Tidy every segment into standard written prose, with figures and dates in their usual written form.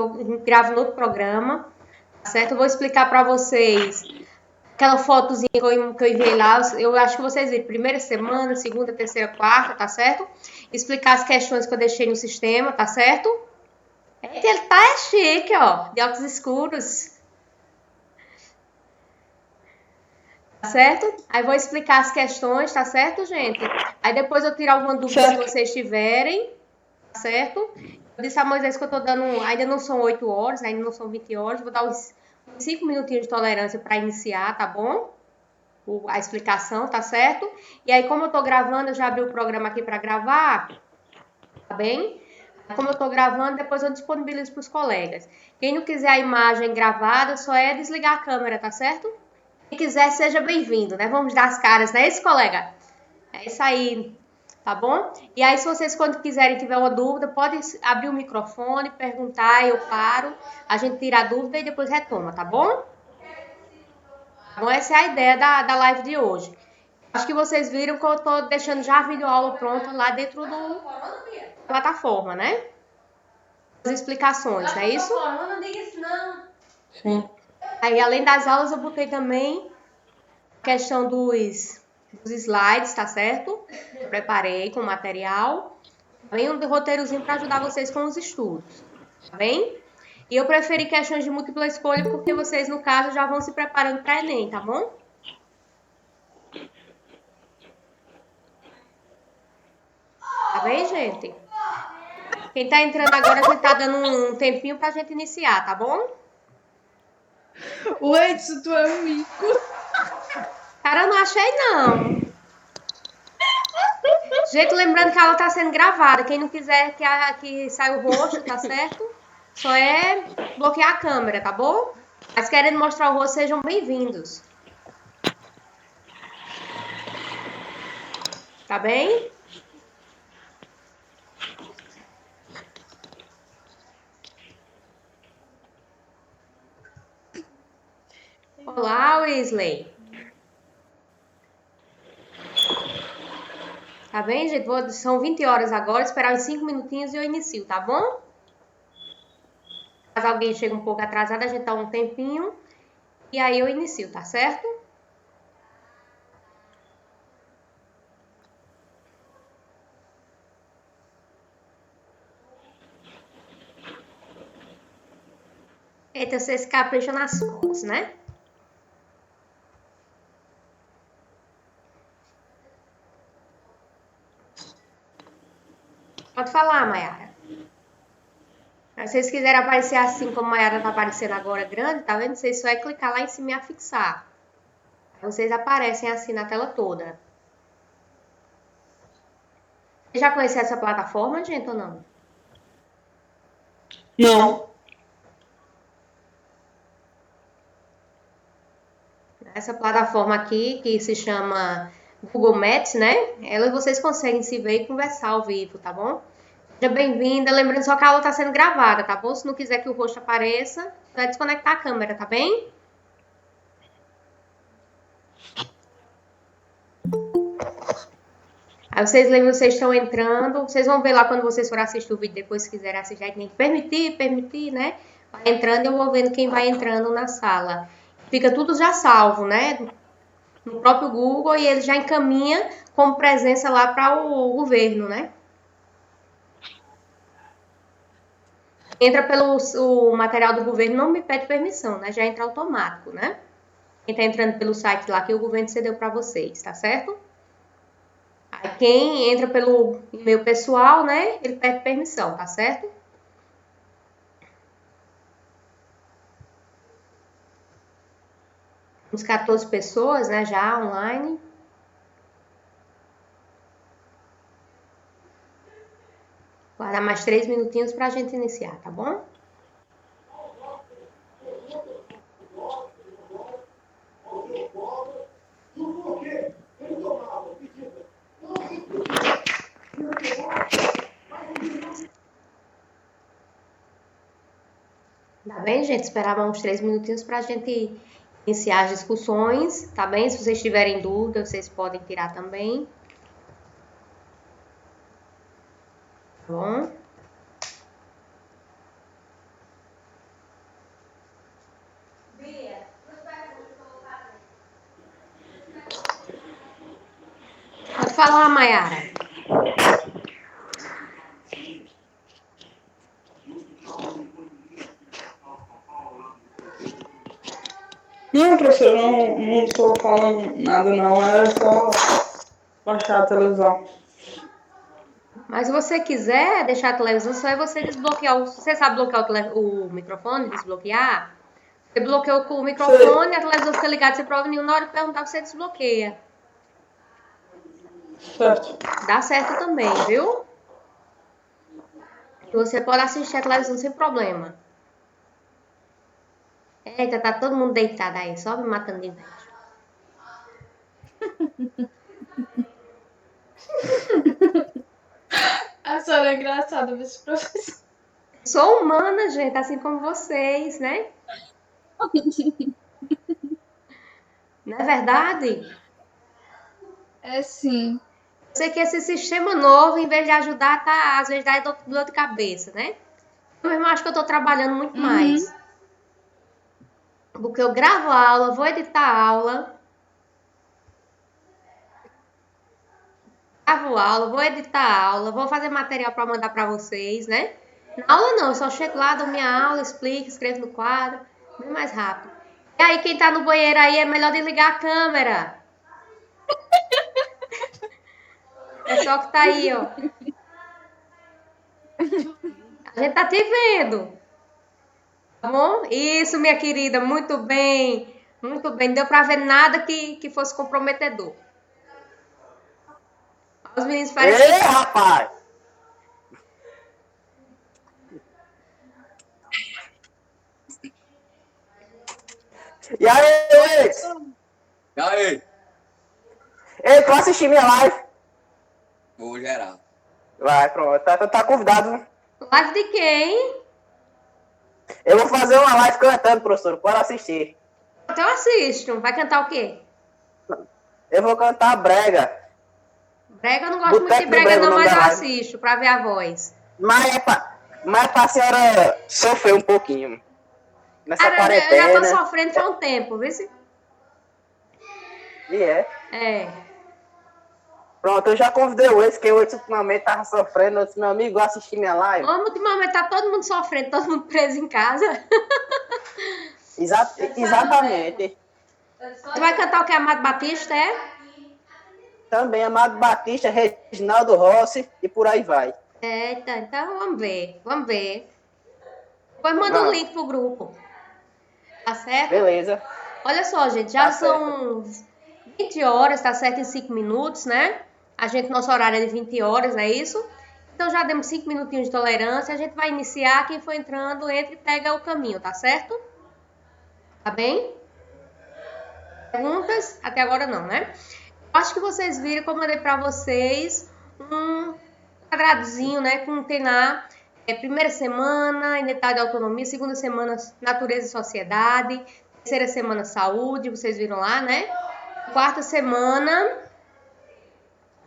eu gravo no outro programa, tá certo? Eu vou explicar para vocês aquela fotozinha que eu enviei lá. Eu acho que vocês viram, primeira semana, segunda, terceira, quarta, tá certo? Explicar as questões que eu deixei no sistema, tá certo? Ele tá chique, ó, de óculos escuros. Tá certo? Aí vou explicar as questões, tá certo, gente? Aí depois eu tiro alguma dúvida que vocês tiverem, tá certo? Eu disse a Moisés que eu tô dando, ainda não são 8 horas, ainda não são 20 horas, vou dar uns 5 minutinhos de tolerância para iniciar, tá bom? A explicação, tá certo? E aí, como eu tô gravando, eu já abri o programa aqui para gravar, tá bem? Como eu tô gravando, depois eu disponibilizo para os colegas. Quem não quiser a imagem gravada, só é desligar a câmera, tá certo? Quem quiser, seja bem-vindo, né? Vamos dar as caras, né? Esse colega. É isso aí, tá bom? E aí, se vocês, quando quiserem, tiver uma dúvida, podem abrir o microfone, perguntar, eu paro, a gente tira a dúvida e depois retoma, tá bom? Então, essa é a ideia da live de hoje. Acho que vocês viram que eu tô deixando já a videoaula pronta lá dentro da plataforma, né? As explicações, não é isso? Não diga isso, não. Sim. Aí, além das aulas, eu botei também a questão dos slides, tá certo? Eu preparei com material. Também um roteirozinho para ajudar vocês com os estudos, tá bem? E eu preferi questões de múltipla escolha porque vocês, no caso, já vão se preparando para Enem, tá bom? Tá bem, gente? Quem tá entrando agora, a gente tá dando um tempinho pra gente iniciar, tá bom? O Edson, tu é amigo. Cara, eu não achei, não. Gente, lembrando que ela tá sendo gravada. Quem não quiser que saia o rosto, tá certo? Só é bloquear a câmera, tá bom? Mas querendo mostrar o rosto, sejam bem-vindos. Tá bem? Olá, Wesley. Tá bem, gente? São 20 horas agora, esperar uns 5 minutinhos e eu inicio, tá bom? Caso alguém chegue um pouco atrasado, a gente dá um tempinho e aí eu inicio, tá certo? Eita, vocês capricham nas fotos, né? Pode falar, Mayara. Se vocês quiserem aparecer assim como a Mayara tá aparecendo agora grande, tá vendo? Vocês só é clicar lá em cima e afixar. Vocês aparecem assim na tela toda. Você já conhece essa plataforma, gente, ou não? Não. Essa plataforma aqui, que se chama Google Maps, né? Ela vocês conseguem se ver e conversar ao vivo, tá bom? Seja bem-vinda. Lembrando só que a aula está sendo gravada, tá bom? Se não quiser que o rosto apareça, vai desconectar a câmera, tá bem? Aí vocês lembram, vocês estão entrando. Vocês vão ver lá quando vocês forem assistir o vídeo, depois se quiserem assistir, aí tem que permitir, né? Vai entrando e eu vou vendo quem vai entrando na sala. Fica tudo já salvo, né? No próprio Google e ele já encaminha como presença lá para o governo, né? Entra pelo o material do governo, não me pede permissão, né? Já entra automático, né? Quem tá entrando pelo site lá que o governo cedeu para vocês, tá certo? Aí quem entra pelo e-mail pessoal, né? Ele pede permissão, tá certo? Uns 14 pessoas, né? Já online. Guardar mais 3 minutinhos pra gente iniciar, tá bom? Tá bem, gente? Esperava uns 3 minutinhos pra gente iniciar as discussões, tá bem? Se vocês tiverem dúvida, vocês podem tirar também. Tá bom? falar, Mayara. Não, professor, não estou falando nada, não. Era só baixar a televisão. Mas se você quiser deixar a televisão, só é você desbloquear. Você sabe bloquear o microfone, desbloquear? Você bloqueou com o microfone, a televisão fica ligada, você prova nenhuma, na hora de perguntar, você desbloqueia. Certo. Dá certo também, viu? Você pode assistir a televisão sem problema. Eita, tá todo mundo deitado aí, só me matando de inveja. A senhora é engraçada, esse professor. Sou humana, gente, assim como vocês, né? Não é verdade? É sim. Eu sei que esse sistema novo, em vez de ajudar, tá, às vezes dá dor de cabeça, né? Eu mesmo acho que eu tô trabalhando muito mais. Porque eu gravo a aula, vou editar a aula. Gravo a aula, vou editar a aula, vou fazer material para mandar para vocês, né? Na aula não, eu só chego lá, dou minha aula, explico, escrevo no quadro, bem mais rápido. E aí, quem tá no banheiro aí, é melhor desligar a câmera. Pessoal que tá aí, ó. A gente tá te vendo. Tá bom? Isso, minha querida, muito bem. Muito bem, não deu pra ver nada que fosse comprometedor. Os meninos parecem Ei, rapaz! E aí, Luiz? E aí? Ei, tu assistiu minha live? Vou gerar. Vai, pronto. Tá convidado, né? Live de quem? Eu vou fazer uma live cantando, professor. Bora assistir. Então assisto. Vai cantar o quê? Eu vou cantar brega. Brega, eu não gosto muito de Boteco do brega Brega, o não, nome mas da eu live. assisto pra ver a voz. Mas é pra senhora sofrer um pouquinho. Nessa Cara, eu já tô quarentena. sofrendo faz um tempo, viu? E é. É. Pronto, eu já convidei o ex, que o ex ultimamente tava sofrendo. Eu disse, meu amigo, assistir minha live. Ultimamente tá todo mundo sofrendo, todo mundo preso em casa. Exatamente. Tu vai cantar o que? Amado Batista, é? Também Amado Batista, Reginaldo Rossi e por aí vai. Eita, então vamos ver, vamos ver. Depois manda um link pro grupo. Tá certo? Beleza. Olha só, gente, já Tá são 20 horas, tá certo? Em 5 minutos, né? Nosso horário é de 20 horas, não é isso? Então já demos 5 minutinhos de tolerância. A gente vai iniciar. Quem for entrando, entra e pega o caminho, tá certo? Tá bem? Perguntas? Até agora não, né? Acho que vocês viram que eu mandei pra vocês um quadradozinho, né? Com tem lá primeira semana, identidade e autonomia, segunda semana, natureza e sociedade, terceira semana, saúde, vocês viram lá, né? Quarta semana,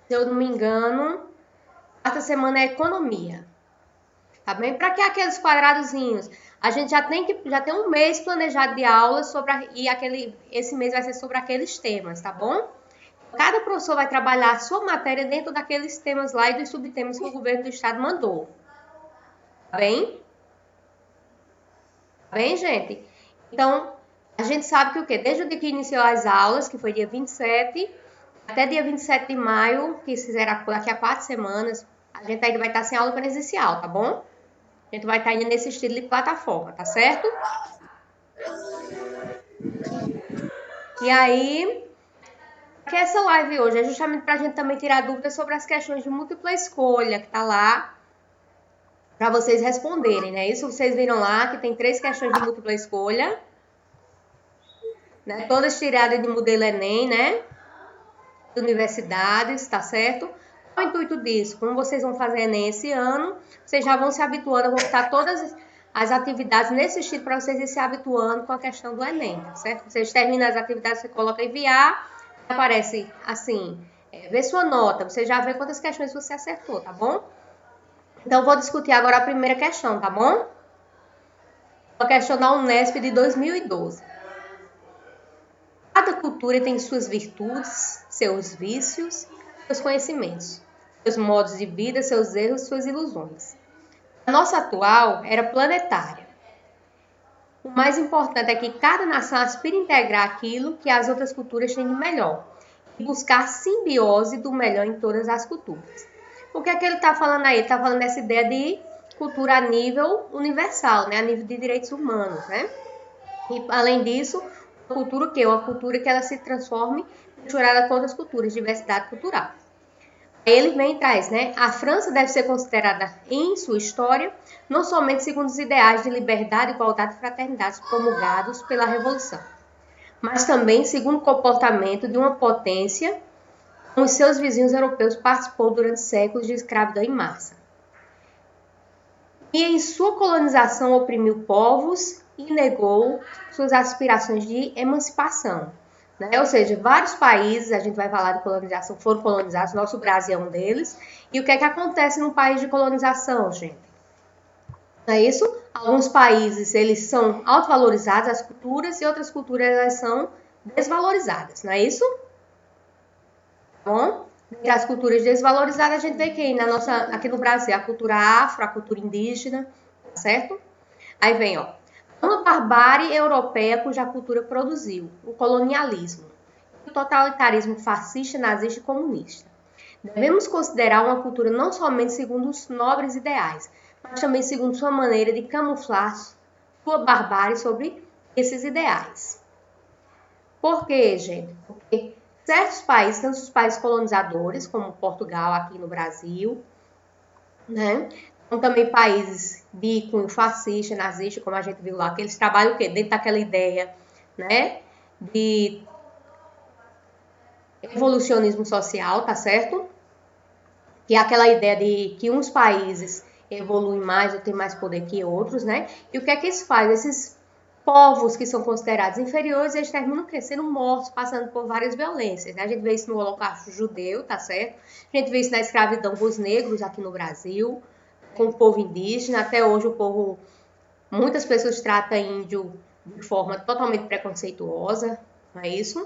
se eu não me engano, quarta semana é economia. Tá bem? Para que aqueles quadradozinhos? A gente já tem um mês planejado de aulas esse mês vai ser sobre aqueles temas, tá bom? Cada professor vai trabalhar a sua matéria dentro daqueles temas lá e dos subtemas que o governo do estado mandou. Tá bem? Tá bem, gente? Então, a gente sabe que o quê? Desde o dia que iniciou as aulas, que foi dia 27, até dia 27 de maio, que será daqui a 4 semanas, a gente ainda vai estar sem aula presencial, tá bom? A gente vai estar indo nesse estilo de plataforma, tá certo? E aí, que essa live hoje é justamente para a gente também tirar dúvidas sobre as questões de múltipla escolha, que tá lá, para vocês responderem, né? Isso vocês viram lá, que tem 3 questões de múltipla escolha, né? Todas tiradas de modelo Enem, né? De universidades, tá certo? Qual é o intuito disso? Como vocês vão fazer Enem esse ano, vocês já vão se habituando, eu vou botar todas as atividades nesse estilo para vocês irem se habituando com a questão do Enem, tá certo? Vocês terminam as atividades, você coloca enviar, aparece assim, vê sua nota, você já vê quantas questões você acertou, tá bom? Então, eu vou discutir agora a primeira questão, tá bom? A questão da Unesp de 2012. Cada cultura tem suas virtudes, seus vícios, seus conhecimentos, seus modos de vida, seus erros, suas ilusões. A nossa atual era planetária. O mais importante é que cada nação aspira a integrar aquilo que as outras culturas têm de melhor e buscar simbiose do melhor em todas as culturas. O que é que ele está falando aí? Ele está falando dessa ideia de cultura a nível universal, né? A nível de direitos humanos, né? E, além disso, uma cultura o quê? Uma cultura que ela se transforme misturada com outras culturas, diversidade cultural. Ele vem e traz, né? A França deve ser considerada em sua história não somente segundo os ideais de liberdade, igualdade e fraternidade promulgados pela Revolução, mas também segundo o comportamento de uma potência como os seus vizinhos europeus participou durante séculos de escravidão em massa. E em sua colonização oprimiu povos e negou suas aspirações de emancipação. Né? Ou seja, vários países, a gente vai falar de colonização, foram colonizados, nosso Brasil é um deles. E o que é que acontece num país de colonização, gente? Não é isso? Alguns países, eles são autovalorizados, as culturas, e outras culturas, elas são desvalorizadas, não é isso? Tá bom? Entre as culturas desvalorizadas, a gente vê que aqui no Brasil, a cultura afro, a cultura indígena, certo? Aí vem, ó. Uma barbárie europeia cuja cultura produziu o colonialismo, o totalitarismo fascista, nazista e comunista. Devemos considerar uma cultura não somente segundo os nobres ideais, mas também segundo sua maneira de camuflar sua barbárie sobre esses ideais. Por quê, gente? Porque certos países, tanto os países colonizadores, como Portugal aqui no Brasil, né? São também países de cunho fascista, nazista, como a gente viu lá, que eles trabalham o quê? Dentro daquela ideia, né, de evolucionismo social, tá certo? Que é aquela ideia de que uns países evoluem mais ou têm mais poder que outros, né? E o que é que isso faz? Esses povos que são considerados inferiores, eles terminam o quê? Sendo mortos, passando por várias violências, né? A gente vê isso no Holocausto Judeu, tá certo? A gente vê isso na escravidão dos negros aqui no Brasil, com o povo indígena. Até hoje muitas pessoas tratam índio de forma totalmente preconceituosa, não é isso?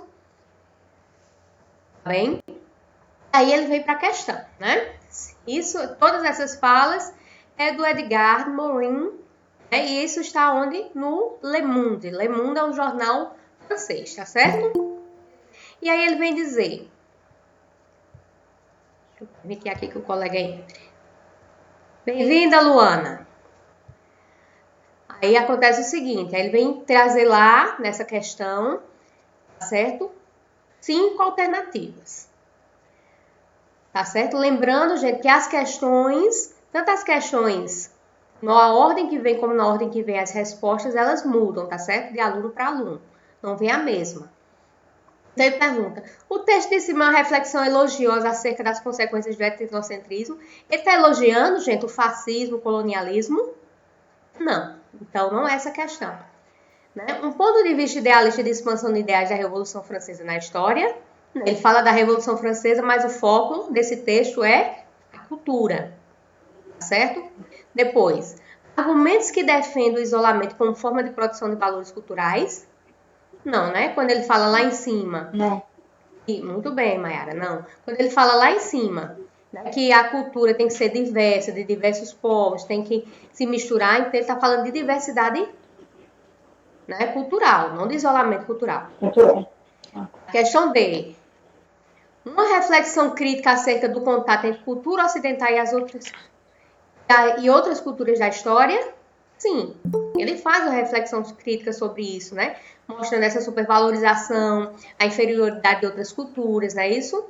Tá bem? Aí ele vem para a questão, né? Todas essas falas é do Edgar Morin, né? E isso está onde? No Le Monde. Le Monde é um jornal francês, tá certo? E aí ele vem dizer, deixa eu permitir aqui que o colega entre. Bem-vinda, Luana. Aí acontece o seguinte, aí ele vem trazer lá, nessa questão, tá certo? 5 alternativas. Tá certo? Lembrando, gente, que as questões, tanto as questões na ordem que vem como na ordem que vem as respostas, elas mudam, tá certo? De aluno para aluno. Não vem a mesma. Então ele pergunta, o texto de cima é uma reflexão elogiosa acerca das consequências do etnocentrismo. Ele está elogiando, gente, o fascismo, o colonialismo? Não. Então não é essa a questão. Né? Um ponto de vista idealista de expansão de ideais da Revolução Francesa na história. Ele fala da Revolução Francesa, mas o foco desse texto é a cultura. Certo? Depois, argumentos que defendem o isolamento como forma de produção de valores culturais. Não, né? Quando ele fala lá em cima. Não. Muito bem, Mayara, não. Quando ele fala lá em cima, né, que a cultura tem que ser diversa, de diversos povos, tem que se misturar, então ele está falando de diversidade, né, cultural, não de isolamento cultural. Cultural. Questão D. Uma reflexão crítica acerca do contato entre cultura ocidental e outras culturas da história? Sim, ele faz uma reflexão crítica sobre isso, né? Mostrando essa supervalorização, a inferioridade de outras culturas, não é isso?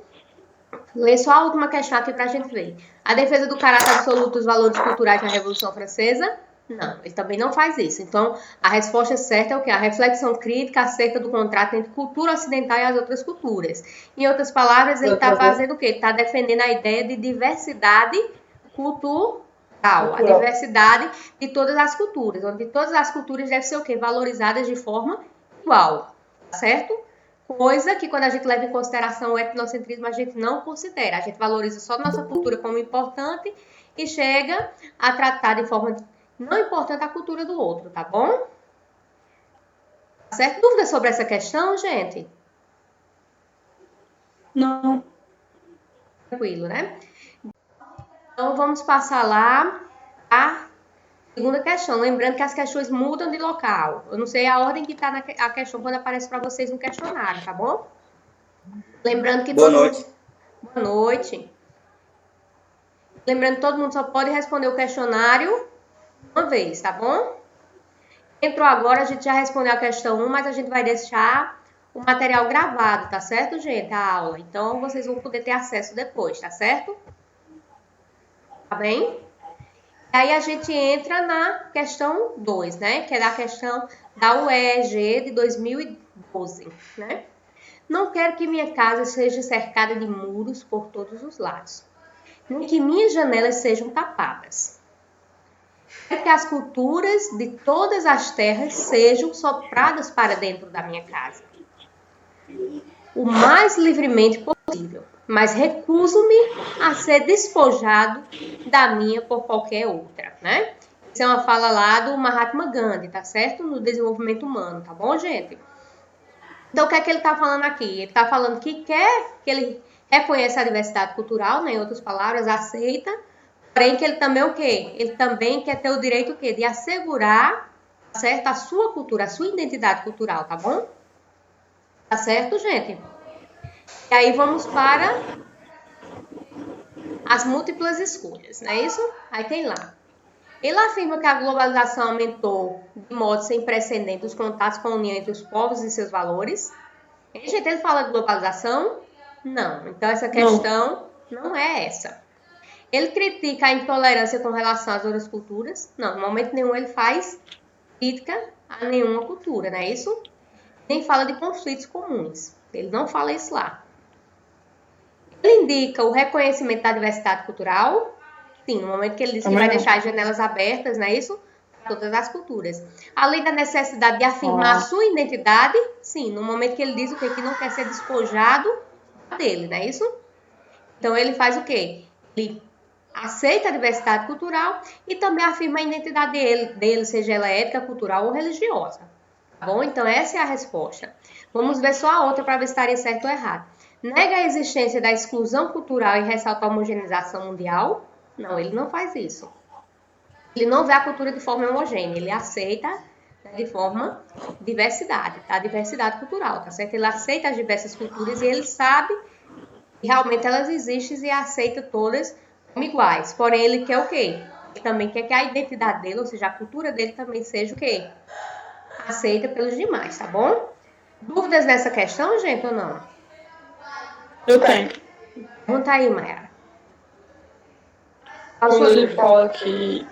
Lê só a última questão aqui para a gente ver. A defesa do caráter absoluto dos valores culturais na Revolução Francesa? Não, ele também não faz isso. Então, a resposta certa é o quê? A reflexão crítica acerca do contrato entre cultura ocidental e as outras culturas. Em outras palavras, ele está fazendo o quê? Ele está defendendo a ideia de diversidade cultural. A diversidade de todas as culturas. Onde todas as culturas devem ser o quê? Valorizadas de forma igual. Certo? Coisa que quando a gente leva em consideração o etnocentrismo, a gente não considera. A gente valoriza só a nossa cultura como importante e chega a tratar de forma não importante a cultura do outro, tá bom? Certo? Dúvida sobre essa questão, gente? Não. Tranquilo, né? Então, vamos passar lá a segunda questão. Lembrando que as questões mudam de local. Eu não sei a ordem que está a questão quando aparece para vocês no questionário, tá bom? Lembrando que Boa noite. Boa noite. Lembrando que todo mundo só pode responder o questionário uma vez, tá bom? Entrou agora, a gente já respondeu a questão 1, mas a gente vai deixar o material gravado, tá certo, gente? A aula. Então, vocês vão poder ter acesso depois, tá certo? Tá bem? Aí a gente entra na questão 2, né? Que é da questão da UEG de 2012, né? Não quero que minha casa seja cercada de muros por todos os lados, nem que minhas janelas sejam tapadas. Quero que as culturas de todas as terras sejam sopradas para dentro da minha casa, o mais livremente possível, mas recuso-me a ser despojado da minha por qualquer outra, né? Isso é uma fala lá do Mahatma Gandhi, tá certo? No desenvolvimento humano, tá bom, gente? Então, o que é que ele tá falando aqui? Ele tá falando que quer que ele reconheça a diversidade cultural, né? Em outras palavras, aceita, porém que ele também o quê? Ele também quer ter o direito o quê? De assegurar, certo? A sua cultura, a sua identidade cultural, tá bom? Tá certo, gente? E aí vamos para as múltiplas escolhas, não é isso? Aí tem lá. Ele afirma que a globalização aumentou de modo sem precedente os contatos com a união entre os povos e seus valores. E, gente, ele fala de globalização? Não. Então, essa questão não é essa. Ele critica a intolerância com relação às outras culturas? Não, no momento nenhum ele faz crítica a nenhuma cultura, não é isso? Nem fala de conflitos comuns. Ele não fala isso lá. Ele indica o reconhecimento da diversidade cultural? Sim, no momento que ele diz que vai deixar as janelas abertas, não é isso? Para todas as culturas. Além da necessidade de afirmar a sua identidade? Sim, no momento que ele diz o quê? Que não quer ser despojado dele, não é isso? Então, ele faz o quê? Ele aceita a diversidade cultural e também afirma a identidade dele, seja ela étnica, cultural ou religiosa. Tá bom? Então, essa é a resposta. Vamos ver só a outra para ver se estaria certo ou errado. Nega a existência da exclusão cultural e ressalta a homogeneização mundial? Não, ele não faz isso. Ele não vê a cultura de forma homogênea, ele aceita, né, de forma diversidade, tá? Diversidade cultural, tá certo? Ele aceita as diversas culturas e ele sabe que realmente elas existem e aceita todas como iguais. Porém, ele quer o quê? Ele também quer que a identidade dele, ou seja, a cultura dele também seja o quê? Aceita pelos demais, tá bom? Dúvidas nessa questão, gente, ou não? Eu tenho. Pergunta aí, Mayara. Quando ele fala que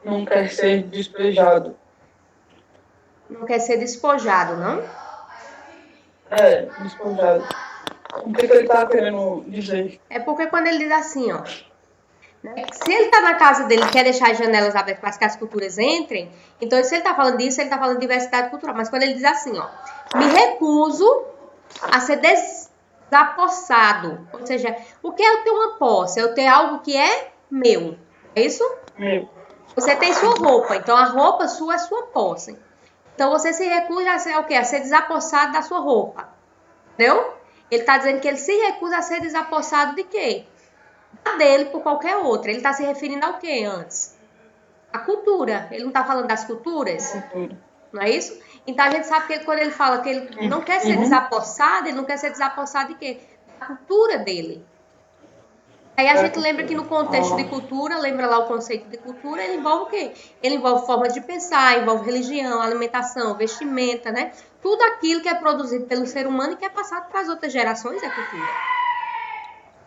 não quer ser despejado. Não quer ser despojado, não? É, despojado. O que ele tá querendo dizer? É porque quando ele diz assim, ó, né, se ele tá na casa dele e quer deixar as janelas abertas para que as culturas entrem, então se ele tá falando disso, ele tá falando de diversidade cultural. Mas quando ele diz assim, ó, me recuso a ser desapossado. Ou seja, o que é eu ter uma posse? Eu ter algo que é meu. É isso? Meu. Você tem sua roupa, então a roupa sua é sua posse. Então você se recusa a ser o quê? A ser desapossado da sua roupa. Entendeu? Ele está dizendo que ele se recusa a ser desapossado de quê? Da dele por qualquer outra. Ele está se referindo ao quê antes? A cultura. Ele não está falando das culturas? Cultura. Não é isso? Então a gente sabe que quando ele fala que ele não quer ser desapossado, ele não quer ser desapossado de quê? Da cultura dele. Aí a gente lembra que no contexto de cultura, lembra lá o conceito de cultura, ele envolve o quê? Ele envolve formas de pensar, envolve religião, alimentação, vestimenta, né? Tudo aquilo que é produzido pelo ser humano e que é passado para as outras gerações é cultura.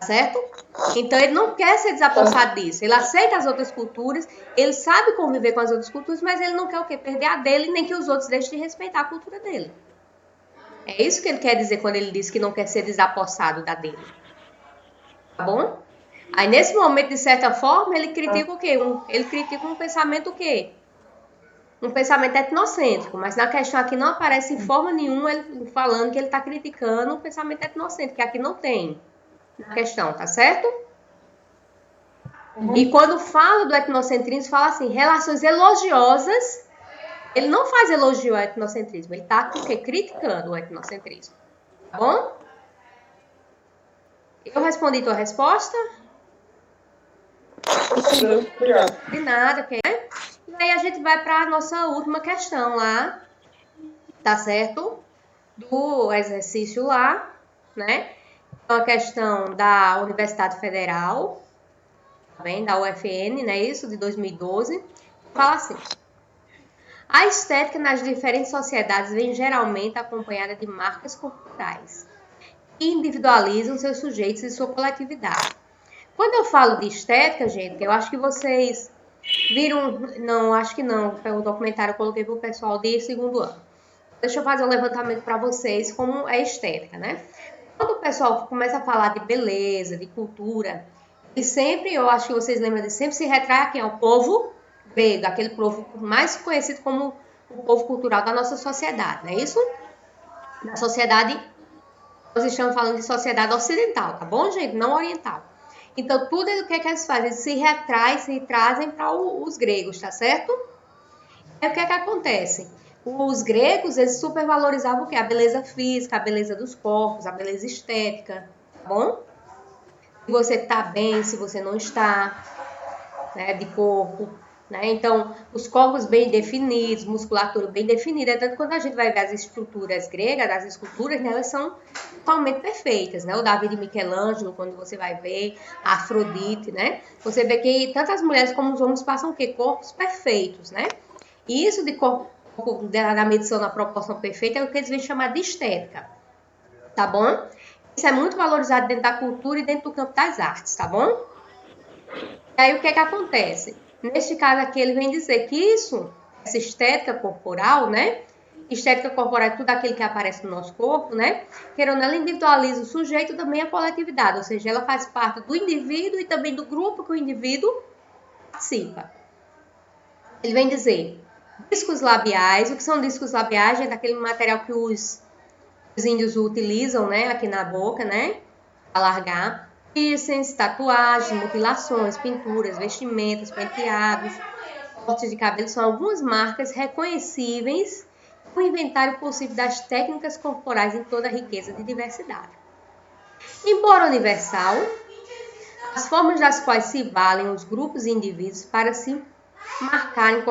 Certo? Então ele não quer ser desapossado disso. Ele aceita as outras culturas, ele sabe conviver com as outras culturas, mas ele não quer o quê? Perder a dele, nem que os outros deixem de respeitar a cultura dele. É isso que ele quer dizer quando ele diz que não quer ser desapossado da dele. Tá bom? Aí, nesse momento, de certa forma, ele critica o quê? Ele critica um pensamento o quê? Um pensamento etnocêntrico. Mas na questão aqui não aparece em forma nenhuma ele falando que ele está criticando um pensamento etnocêntrico, que aqui não tem na questão, tá certo? E quando fala do etnocentrismo, fala assim, relações elogiosas. Ele não faz elogio ao etnocentrismo, ele está criticando o etnocentrismo. Tá bom? Eu respondi tua resposta? Obrigado. De nada, ok? E aí a gente vai para a nossa última questão lá, tá certo? Do exercício lá, né? É uma questão da Universidade Federal, tá bem? Da UFN, né? Isso, de 2012. Fala assim. A estética nas diferentes sociedades vem geralmente acompanhada de marcas corporais que individualizam seus sujeitos e sua coletividade. Quando eu falo de estética, gente, eu acho que vocês viram... Não, acho que não. O documentário eu coloquei para o pessoal de segundo ano. Deixa eu fazer um levantamento para vocês como é estética, né? Quando o pessoal começa a falar de beleza, de cultura, e sempre, eu acho que vocês lembram de sempre se retrai quem é o povo grego, aquele povo mais conhecido como o povo cultural da nossa sociedade, não é isso? Na sociedade, nós estamos falando de sociedade ocidental, tá bom, gente? Não oriental. Então, tudo o que eles fazem? Eles se retrai, se trazem para os gregos, tá certo? E o que acontece? Os gregos, eles supervalorizavam o quê? A beleza física, a beleza dos corpos, a beleza estética, tá bom? Se você tá bem, se você não está, né, de corpo, né? Então, os corpos bem definidos, musculatura bem definida, tanto que quando a gente vai ver as estruturas gregas, as esculturas, né, elas são totalmente perfeitas, né? O Davi de Michelangelo, quando você vai ver, a Afrodite, né? Você vê que tanto as mulheres como os homens passam o quê? Corpos perfeitos, né? E isso de corpo da medição na proporção perfeita é o que eles vêm chamar de estética, tá bom? Isso é muito valorizado dentro da cultura e dentro do campo das artes, tá bom? E aí o que acontece? Neste caso aqui ele vem dizer que isso, essa estética corporal, né? Estética corporal é tudo aquilo que aparece no nosso corpo, né? Querendo, ela individualiza o sujeito e também a coletividade, ou seja, ela faz parte do indivíduo e também do grupo que o indivíduo participa. Ele vem dizer discos labiais. O que são discos labiais? É daquele material que os índios utilizam, né, aqui na boca, né, alargar. Piercings, tatuagens, mutilações, pinturas, vestimentas, penteados, cortes de cabelo são algumas marcas reconhecíveis no inventário possível das técnicas corporais em toda a riqueza de diversidade. Embora universal, as formas das quais se valem os grupos e indivíduos para se marcarem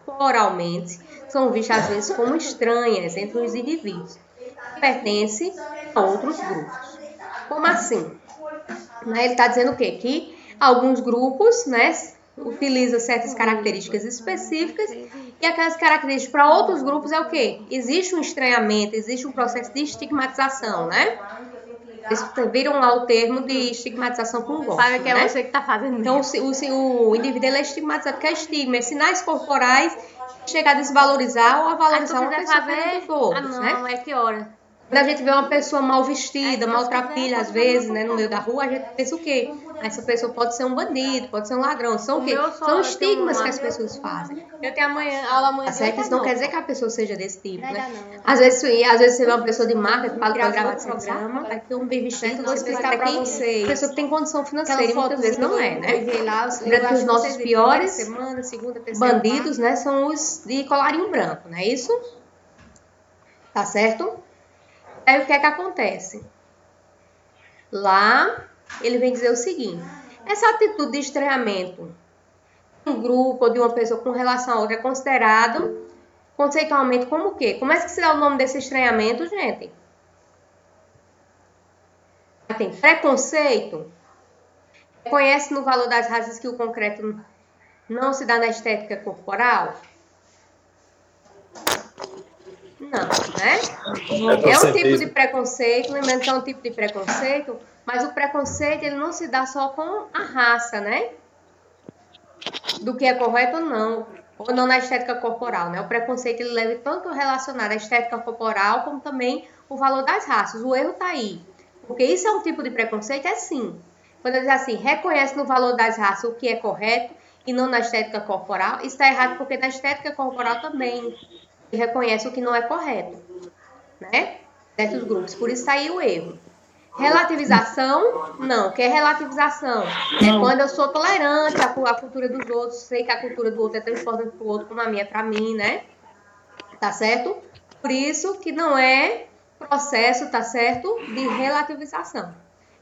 corporalmente são vistas às vezes como estranhas entre os indivíduos que pertencem a outros grupos. Como assim? Ele está dizendo o quê? Que alguns grupos, né, utilizam certas características específicas e aquelas características para outros grupos é o quê? Existe um estranhamento, existe um processo de estigmatização, né? Eles viram lá o termo de estigmatização com gosto, Sabe que é né? você que tá fazendo. Então, o indivíduo ele é estigmatizado, que é estigma, é sinais corporais que chegam a desvalorizar ou a valorizar uma pessoa perante os outros, né? É que hora? Quando a gente vê uma pessoa mal vestida, maltrapilha, às vezes, né, no meio da rua, a gente pensa o quê? Essa pessoa pode ser um bandido, pode ser um ladrão. São o quê? São estigmas que as pessoas fazem. Eu tenho aula amanhã. Tá certo? Isso não quer dizer que a pessoa seja desse tipo, né? Às vezes você vê uma pessoa de marca que fala que vai gravar esse programa, vai ter um bem vestido, vou explicar pra vocês. A pessoa que tem condição financeira e muitas vezes não é, né? Lembrando que os nossos piores bandidos, né, são os de colarinho branco, não é isso? Tá certo? Aí o que acontece? Lá, ele vem dizer o seguinte: essa atitude de estranhamento de um grupo ou de uma pessoa com relação a outra é considerado conceitualmente como o quê? Como é que se dá o nome desse estranhamento, gente? Tem preconceito. Reconhece no valor das raças que o concreto não se dá na estética corporal? Não, né? É um tipo de preconceito, lembrando que é um tipo de preconceito, mas o preconceito ele não se dá só com a raça, né? Do que é correto ou não na estética corporal, né? O preconceito ele leva tanto relacionado à estética corporal como também o valor das raças. O erro tá aí, porque isso é um tipo de preconceito, é sim. Quando eu digo assim, reconhece no valor das raças o que é correto e não na estética corporal, isso está errado porque na estética corporal também reconhece o que não é correto, né? Certos grupos. Por isso aí o erro. Relativização, não. O que é relativização? É quando eu sou tolerante à cultura dos outros, sei que a cultura do outro é tão importante para o outro como a minha é para mim, né? Tá certo? Por isso que não é processo, tá certo? De relativização.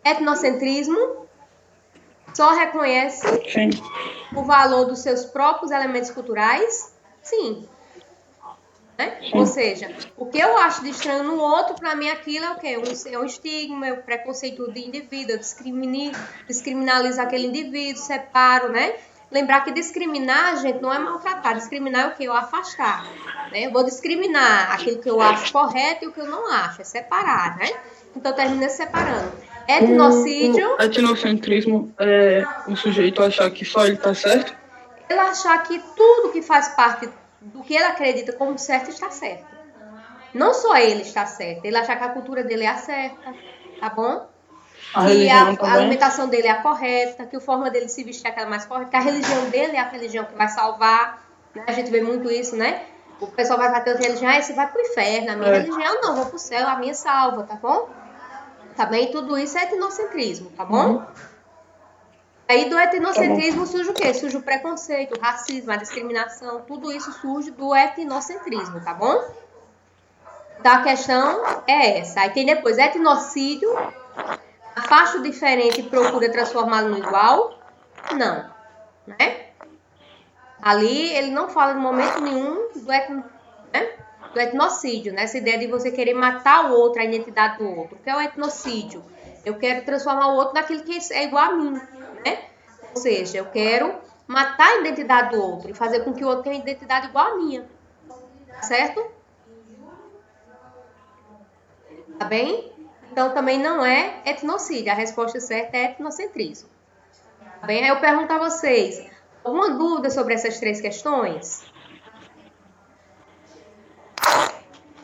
Etnocentrismo só reconhece Sim. o valor dos seus próprios elementos culturais? Sim. Né? Ou seja, o que eu acho de estranho no outro, para mim aquilo é o quê? É um estigma, é um preconceito de indivíduo, eu descriminalizo aquele indivíduo, separo, né? Lembrar que discriminar, gente, não é maltratar. Discriminar é o quê? Eu afastar. Né? Eu vou discriminar aquilo que eu acho correto e o que eu não acho. É separar, né? Então termina separando. Etnocídio. O etnocentrismo é o sujeito achar que só ele tá certo? Ele achar que tudo que faz parte do que ele acredita como certo está certo. Não só ele está certo, ele achar que a cultura dele é a certa, tá bom? Que a alimentação dele é a correta, que a forma dele se vestir é aquela mais correta, que a religião dele é a religião que vai salvar. Né? A gente vê muito isso, né? O pessoal vai bater outra religião, você vai pro inferno. A minha religião não, vou pro céu, a minha salva, tá bom? Tá bem? Tudo isso é etnocentrismo, tá bom? Aí do etnocentrismo surge o quê? Surge o preconceito, o racismo, a discriminação, tudo isso surge do etnocentrismo, tá bom? Então a questão é essa. Aí tem depois etnocídio, afasta o diferente e procura transformá-lo no igual? Não, né? Ali ele não fala em momento nenhum do etnocídio, né? Essa ideia de você querer matar o outro, a identidade do outro. O que é o etnocídio? Eu quero transformar o outro naquilo que é igual a mim, né? Ou seja, eu quero matar a identidade do outro e fazer com que o outro tenha identidade igual a minha. Certo? Tá bem? Então também não é etnocídio. A resposta certa é etnocentrismo. Tá bem? Aí eu pergunto a vocês, alguma dúvida sobre essas três questões?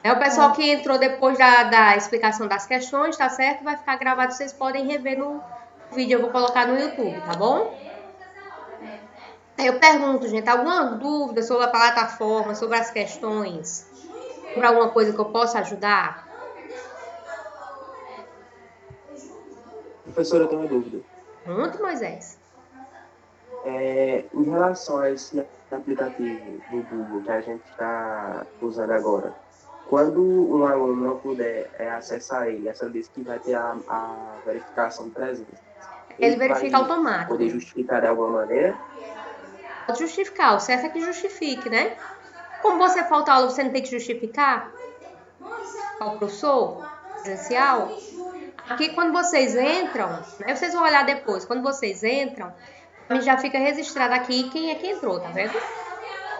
O pessoal que entrou depois da explicação das questões, tá certo? Vai ficar gravado, vocês podem rever no vídeo, eu vou colocar no YouTube, tá bom? Eu pergunto, gente, alguma dúvida sobre a plataforma, sobre as questões? Sobre alguma coisa que eu possa ajudar? Professora, eu tenho uma dúvida. Muito, Moisés. Em relação a esse aplicativo do Google que a gente está usando agora, quando um aluno não puder acessar ele, essa diz que vai ter a verificação de presença. Ele verifica automático. Poder justificar de alguma maneira? Pode justificar, o certo é que justifique, né? Como você falta aula, você não tem que justificar? Ao professor presencial? Aqui, quando vocês entram, né? Vocês vão olhar depois, quando vocês entram, já fica registrado aqui quem é que entrou, tá vendo?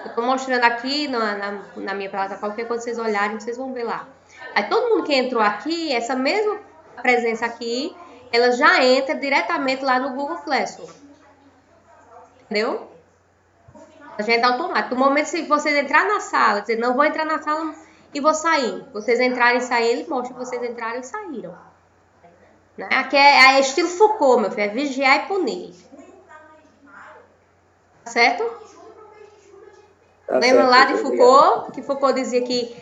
Eu tô mostrando aqui na minha plataforma, porque quando vocês olharem, vocês vão ver lá. Aí todo mundo que entrou aqui, essa mesma presença aqui, ela já entra diretamente lá no Google Classroom. Entendeu? A gente é automático. No momento que vocês entrarem na sala, dizer, não vou entrar na sala e vou sair. Vocês entrarem e saírem, ele mostra que vocês entraram e saíram. Né? Aqui é estilo Foucault, meu filho, é vigiar e punir. Certo? Lembra lá de Foucault, que Foucault dizia que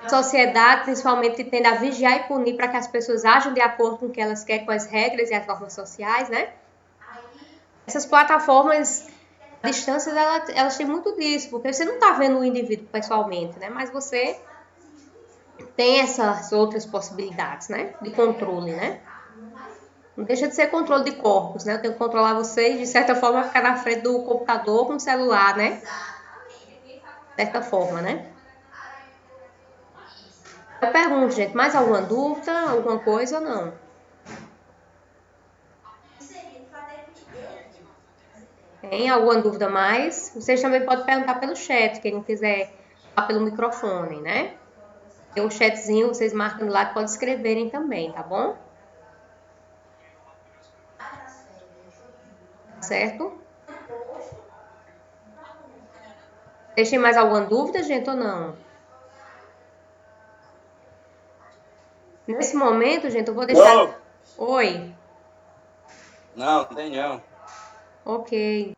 a sociedade, principalmente, tende a vigiar e punir para que as pessoas ajam de acordo com o que elas querem, com as regras e as normas sociais, né? Essas plataformas, a distância, elas têm muito disso, porque você não está vendo o indivíduo pessoalmente, né? Mas você tem essas outras possibilidades, né? De controle, né? Não deixa de ser controle de corpos, né? Eu tenho que controlar vocês, de certa forma, ficar na frente do computador com o celular, né? De certa forma, né? Eu pergunto, gente, mais alguma dúvida, alguma coisa ou não? Tem alguma dúvida mais? Vocês também podem perguntar pelo chat, quem não quiser falar pelo microfone, né? Tem um chatzinho, vocês marcam lá que podem escreverem também, tá bom? Certo? Deixem mais alguma dúvida, gente, ou não? Nesse momento, gente, eu vou deixar... Não. Oi. Não tem não. Ok.